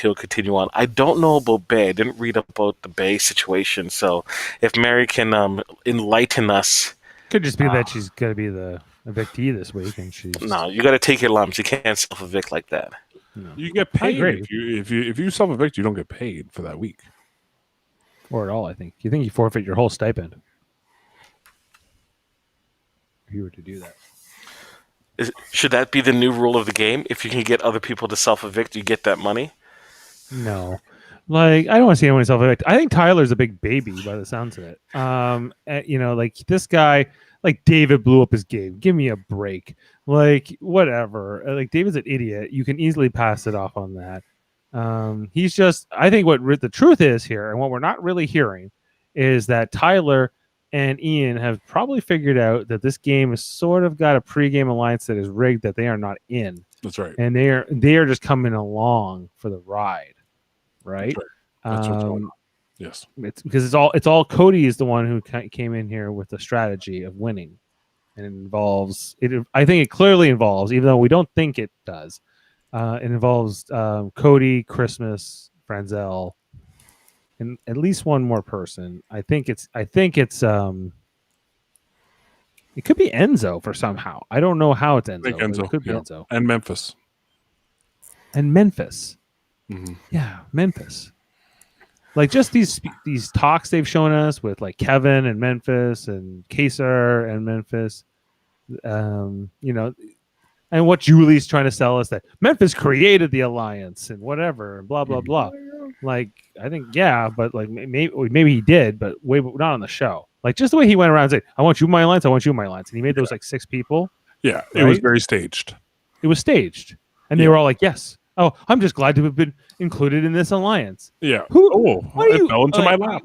he'll continue on. I don't know about Bay. I didn't read about the Bay situation, so if Mary can enlighten us. Could just be that she's going to be the evictee this week, and she's no. You got to take your lumps. You can't self-evict like that. No. You get paid if you self-evict. You don't get paid for that week, or at all. I think you forfeit your whole stipend if you were to do that. Should that be the new rule of the game? If you can get other people to self-evict, you get that money? No. I don't want to see anyone self-evict. I think Tyler's a big baby by the sounds of it. This guy, David blew up his game. Give me a break. Whatever. David's an idiot. You can easily pass it off on that. He's just, I think what the truth is here, and what we're not really hearing, is that Tyler and Ian have probably figured out that this game has sort of got a pregame alliance that is rigged, that they are not in. That's right. And they are just coming along for the ride. Right. That's what's going on. Yes. It's because it's all Cody is the one who came in here with the strategy of winning, and it involves it. I think it clearly involves, even though we don't think it does. It involves Cody, Christmas, Franzel, and at least one more person. I think it's it could be Enzo for somehow. I don't know how it's I think Enzo, but Enzo. it could be Yeah. Enzo. And Memphis. And Memphis. Mhm. Yeah, Memphis. Like just these talks they've shown us with like Kevin and Memphis and Kaser and Memphis. You know, and what Julie's trying to sell us that Memphis created the alliance and whatever and blah blah blah. Like I think but like maybe he did, but not on the show. Like just the way he went around and said, "I want you in my alliance, I want you in my alliance," and he made those like 6 people. Yeah, it was very staged. It was staged, and they were all like, "Yes, oh, I'm just glad to have been included in this alliance." Yeah. Who? It fell into my lap.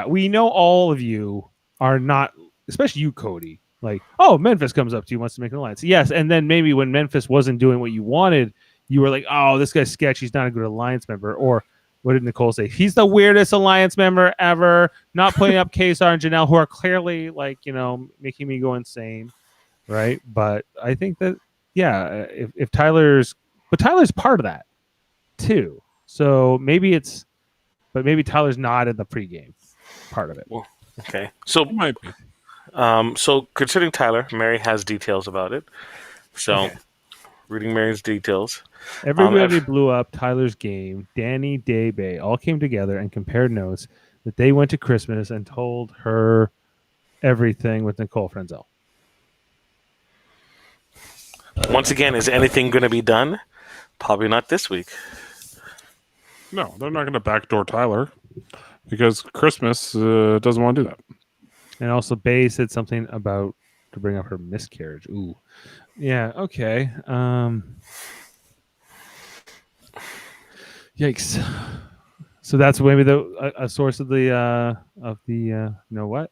We know all of you are not, especially you, Cody. Like, oh, Memphis comes up to you, wants to make an alliance. Yes, and then maybe when Memphis wasn't doing what you wanted, you were like, oh, this guy's sketchy. He's not a good alliance member. Or what did Nicole say? He's the weirdest alliance member ever. Not putting up Kesar and Janelle, who are clearly like, making me go insane, right? But I think that if Tyler's part of that too. So maybe maybe Tyler's not in the pregame part of it. Well, okay. So It might be. So considering Tyler, Mary has details about it. So reading Mary's details. Everybody blew up Tyler's game. Danny, Bay all came together and compared notes that they went to Christmas and told her everything with Nicole Frenzel. Once again, is anything going to be done? Probably not this week. No, they're not going to backdoor Tyler because Christmas doesn't want to do that. And also, Bay said something about to bring up her miscarriage. Ooh, yeah, okay. Yikes! So that's maybe a source of the no what?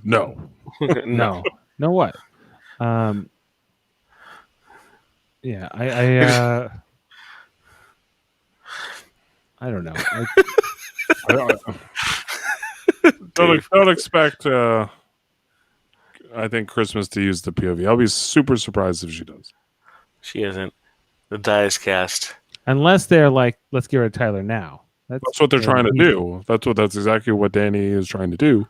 No. No what? Yeah, I don't know. Don't expect. I think Christmas to use the POV. I'll be super surprised if she does. She isn't. The die is cast. Unless they're like, let's get rid of Tyler now. That's what they're trying to do. That's exactly what Danny is trying to do.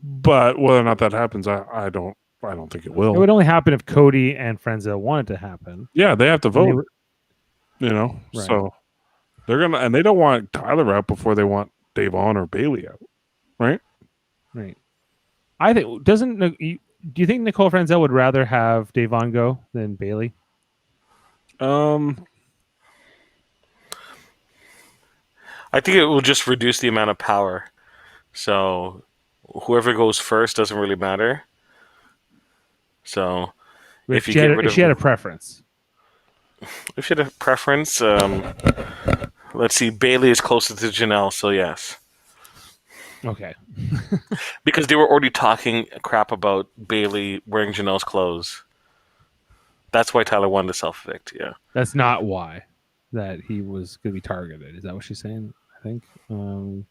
But whether or not that happens, I don't think it will. It would only happen if Cody and Frenzel wanted to happen. Yeah, they have to vote. Right. So they're gonna, and they don't want Tyler out before they want Davon or Bailey out, right? Right. I think do you think Nicole Frenzel would rather have Davon go than Bailey? I think it will just reduce the amount of power. So whoever goes first doesn't really matter. So if she had a preference. If she had a preference, let's see, Bailey is closer to Janelle, so yes. Okay. Because they were already talking crap about Bailey wearing Janelle's clothes. That's why Tyler wanted to self-evict, yeah. That's not why that he was going to be targeted. Is that what she's saying? I think. Or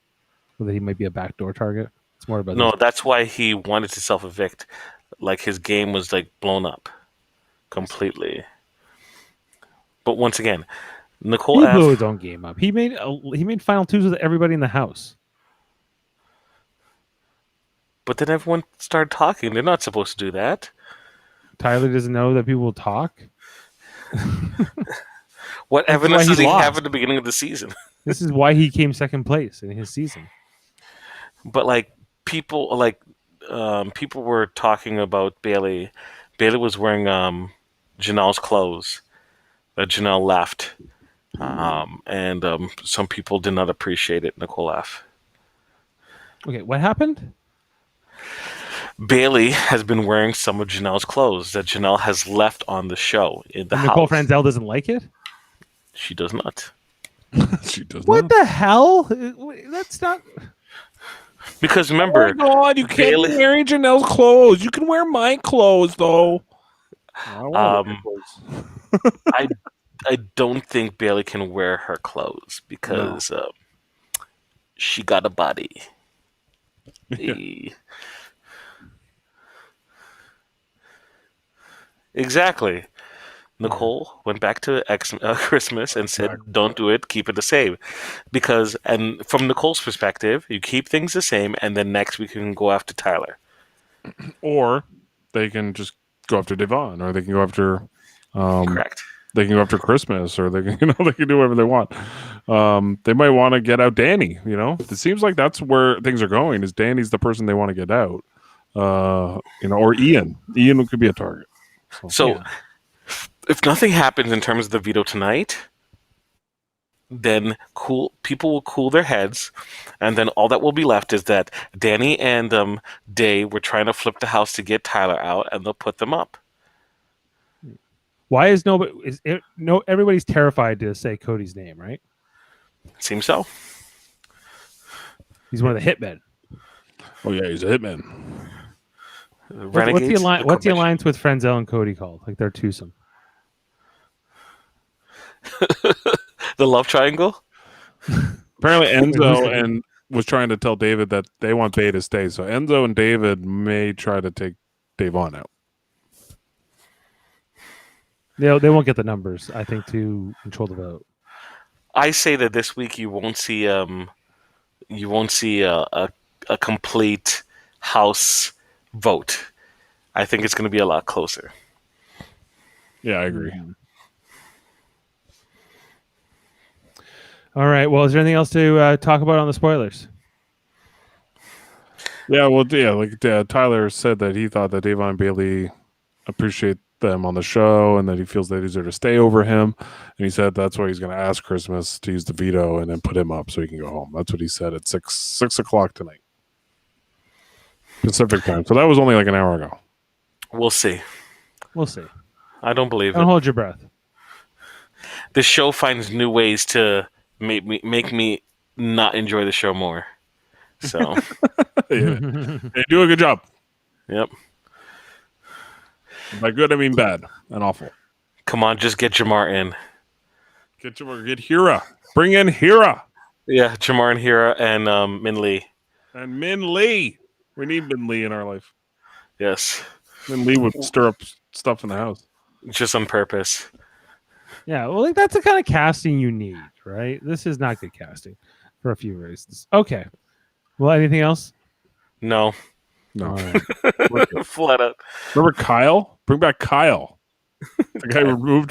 that he might be a backdoor target. It's more about that's why he wanted to self-evict. Like his game was like blown up completely. But once again, Nicole he blew his own game up. He made final twos with everybody in the house. But then everyone started talking. They're not supposed to do that. Tyler doesn't know that people will talk. What evidence does he have at the beginning of the season? This is why he came second place in his season. But like people were talking about Bailey. Bailey was wearing Janelle's clothes that Janelle left. And some people did not appreciate it, Nicole F. Okay, what happened? Bailey has been wearing some of Janelle's clothes that Janelle has left on the show in the house. Nicole Frenzel doesn't like it? She does not. She does what not. The hell? That's not... Because remember... Oh my God, you can't be wearing Janelle's clothes. You can wear my clothes, though. I I don't think Bailey can wear her clothes because she got a body. Exactly. Nicole went back to Christmas and said, "Don't do it. Keep it the same." Because, and from Nicole's perspective, you keep things the same, and then next we can go after Tyler. Or they can just go after Devon, or they can go after. Correct. They can go after Christmas, or they can, they can do whatever they want. They might want to get out Danny. It seems like that's where things are going. Is Danny's the person they want to get out? Or Ian. Ian could be a target. So if nothing happens in terms of the veto tonight, then people will cool their heads, and then all that will be left is that Danny and Day were trying to flip the house to get Tyler out, and they'll put them up. Why is nobody? Everybody's terrified to say Cody's name, right? Seems so. He's one of the hitmen. Oh yeah, he's a hitman. What's the alliance with Frenzel and Cody called? Like they're twosome. The love triangle. Apparently, Enzo was trying to tell David that they want Bay to stay. So Enzo and David may try to take Davon out. They won't get the numbers, I think, to control the vote. I say that this week you won't see a complete House vote. I think it's going to be a lot closer. Yeah, I agree. All right. Well, is there anything else to talk about on the spoilers? Yeah. Well, Tyler said that he thought that Davon and Bailey appreciate them on the show, and that he feels that he's there to stay over him. And he said that's why he's going to ask Christmas to use the veto and then put him up so he can go home. That's what he said at 6 o'clock tonight, Pacific time. So that was only like an hour ago. We'll see. I don't believe Don't hold your breath. The show finds new ways to make me not enjoy the show more. So They do a good job. Yep. By good, I mean bad and awful. Come on, just get Jamar in. Get Hira. Bring in Hira. Yeah, Jamar and Hira and Min Lee. And Min Lee. We need Min Lee in our life. Yes. Min Lee would stir up stuff in the house. Just on purpose. Yeah, well, that's the kind of casting you need, right? This is not good casting for a few reasons. Okay. Well, anything else? No. Right. Flat out. Remember Kyle? Bring back Kyle. The guy who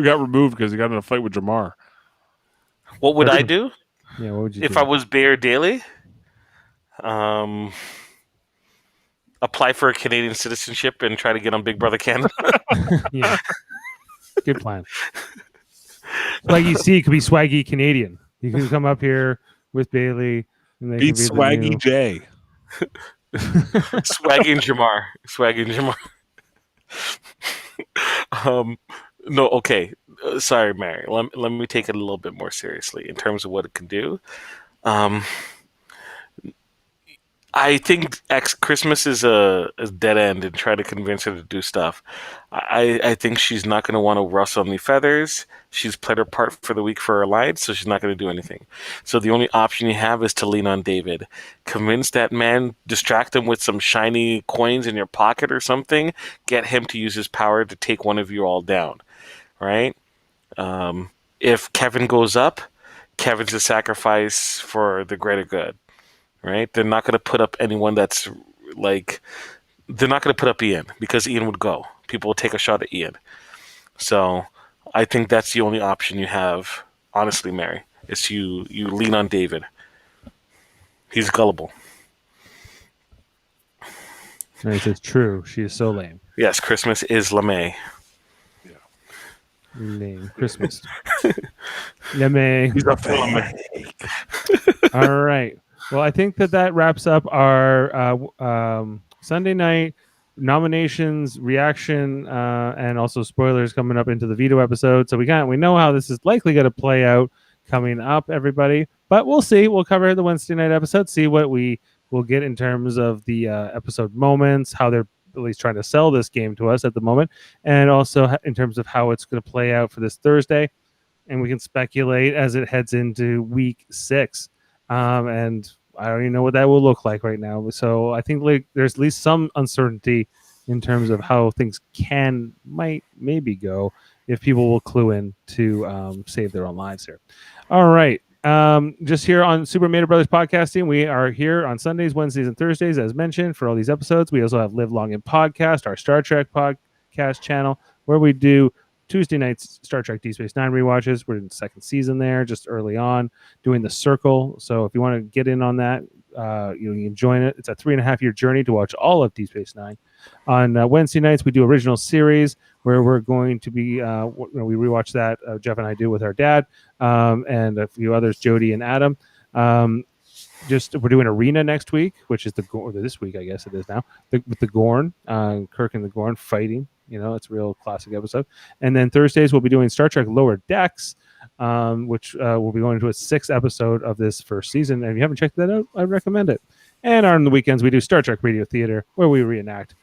got removed because he got in a fight with Jamar. What would I do? Yeah, what would you if do? I was Bear Daily? Apply for a Canadian citizenship and try to get on Big Brother Canada. Yeah. Good plan. Swaggy C could be Swaggy Canadian. He could come up here with Bailey. And they Beat could be Swaggy J. Swaggy and Jamar. No, okay. Sorry, Mary. Let me take it a little bit more seriously in terms of what it can do. I think Christmas is a dead end and try to convince her to do stuff. I think she's not going to want to rustle any feathers. She's played her part for the week for her alliance, so she's not going to do anything. So the only option you have is to lean on David. Convince that man, distract him with some shiny coins in your pocket or something. Get him to use his power to take one of you all down, right? If Kevin goes up, Kevin's a sacrifice for the greater good. Right? They're not going to put up anyone that's like... They're not going to put up Ian because Ian would go. People will take a shot at Ian. So I think that's the only option you have, honestly, Mary, is you lean on David. He's gullible. Right, it's true. She is so lame. Yes, Christmas is LeMay. Yeah. Lame. Christmas. LeMay. He's a fan. All right. Well, I think that wraps up our Sunday night nominations, reaction, and also spoilers coming up into the veto episode. So we know how this is likely going to play out coming up, everybody. But we'll see. We'll cover the Wednesday night episode, see what we will get in terms of the episode moments, how they're at least trying to sell this game to us at the moment, and also in terms of how it's going to play out for this Thursday. And we can speculate as it heads into week 6. And I don't even know what that will look like right now. So I think like there's at least some uncertainty in terms of how things might maybe go if people will clue in to save their own lives here. All right. Just here on Super Mario Brothers Podcasting, we are here on Sundays, Wednesdays, and Thursdays, as mentioned, for all these episodes. We also have Live Long and Podcast, our Star Trek podcast channel, where we do Tuesday nights Star Trek Deep Space Nine rewatches. We're in the second season there, just early on, doing The Circle. So if you want to get in on that, you can join it. It's a 3.5-year journey to watch all of Deep Space Nine. On Wednesday nights, we do original series where we're going to be, we rewatch that. Jeff and I do with our dad and a few others, Jody and Adam. We're doing Arena next week, which is this week, I guess it is now, with the Gorn, Kirk and the Gorn fighting. It's a real classic episode. And then Thursdays, we'll be doing Star Trek Lower Decks, which we'll be going into a 6th episode of this first season. And if you haven't checked that out, I recommend it. And on the weekends, we do Star Trek Radio Theater, where we reenact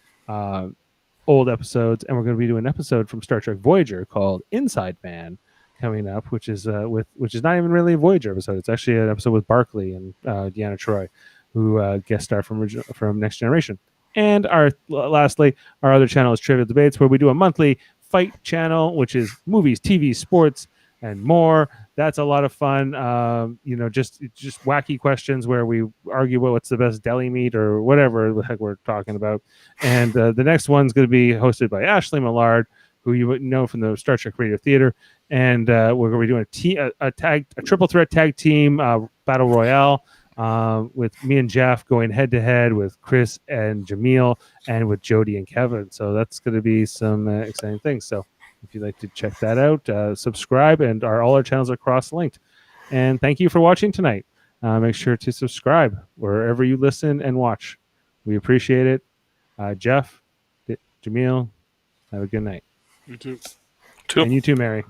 old episodes. And we're going to be doing an episode from Star Trek Voyager called Inside Man coming up, which is not even really a Voyager episode. It's actually an episode with Barclay and Deanna Troi, who guest star from Next Generation. And lastly, our other channel is Trivial Debates, where we do a monthly fight channel, which is movies, TV, sports, and more. That's a lot of fun. Just wacky questions where we argue about what's the best deli meat or whatever the heck we're talking about. And the next one's going to be hosted by Ashley Millard, who you would know from the Star Trek Radio Theater. And we're going to be doing a triple threat tag team battle royale. With me and Jeff going head to head with Chris and Jaemeel and with Jody and Kevin. So that's going to be some exciting things. So if you'd like to check that out, subscribe, and all our channels are cross-linked. And thank you for watching tonight. Make sure to subscribe wherever you listen and watch. We appreciate it. Jeff, Jaemeel, have a good night. You too. And you too, Mary.